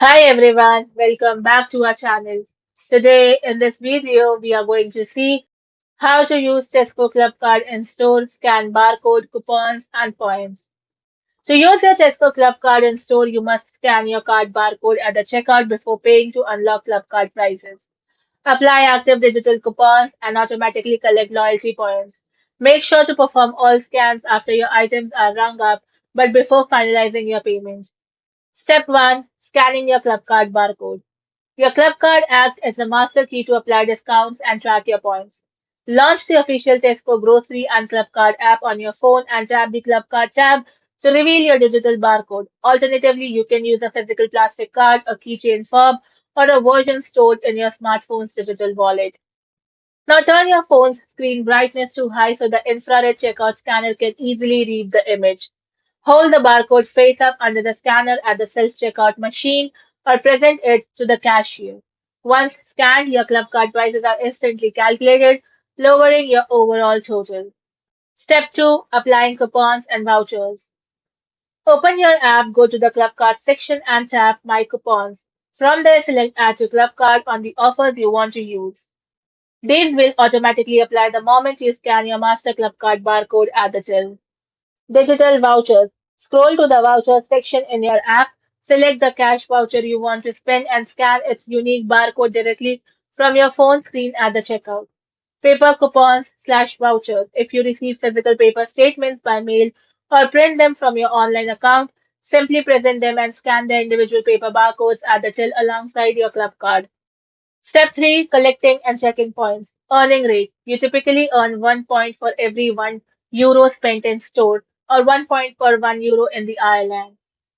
Hi everyone, welcome back to our channel. Today in this video we are going to see how to use Tesco Clubcard in store, scan barcode, coupons and points. To use your Tesco Clubcard in store, you must scan your card barcode at the checkout before paying to unlock Clubcard prices. Apply active digital coupons and automatically collect loyalty points. Make sure to perform all scans after your items are rung up but before finalizing your payment. Step 1. Scanning your Clubcard barcode. Your Clubcard acts as the master key to apply discounts and track your points. Launch the official Tesco Grocery and Clubcard app on your phone and tap the Clubcard tab to reveal your digital barcode. Alternatively, you can use a physical plastic card, a keychain fob, or a version stored in your smartphone's digital wallet. Now turn your phone's screen brightness to high so the infrared checkout scanner can easily read the image. Hold the barcode face up under the scanner at the self-checkout machine or present it to the cashier. Once scanned, your club card prices are instantly calculated, lowering your overall total. Step 2. Applying coupons and vouchers. Open your app, go to the club card section and tap My Coupons. From there, select Add to Club Card on the offers you want to use. These will automatically apply the moment you scan your Master Club Card barcode at the till. Digital vouchers. Scroll to the vouchers section in your app, select the cash voucher you want to spend, and scan its unique barcode directly from your phone screen at the checkout. Paper coupons/vouchers. If you receive physical paper statements by mail or print them from your online account, simply present them and scan the individual paper barcodes at the till alongside your club card. Step 3. Collecting and checking points. Earning rate. You typically earn 1 point for every €1 spent in store or 1 point per €1 in the Ireland.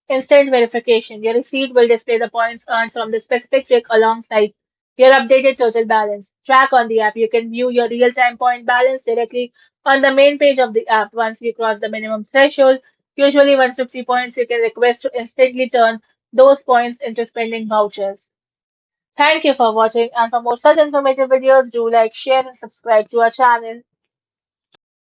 Instant verification. Your receipt will display the points earned from the specific trick alongside your updated total balance. Track on the app. You can view your real-time point balance directly on the main page of the app. Once you cross the minimum threshold, usually 150 points, you can request to instantly turn those points into spending vouchers. Thank you for watching, and for more such informative videos, do like, share and subscribe to our channel.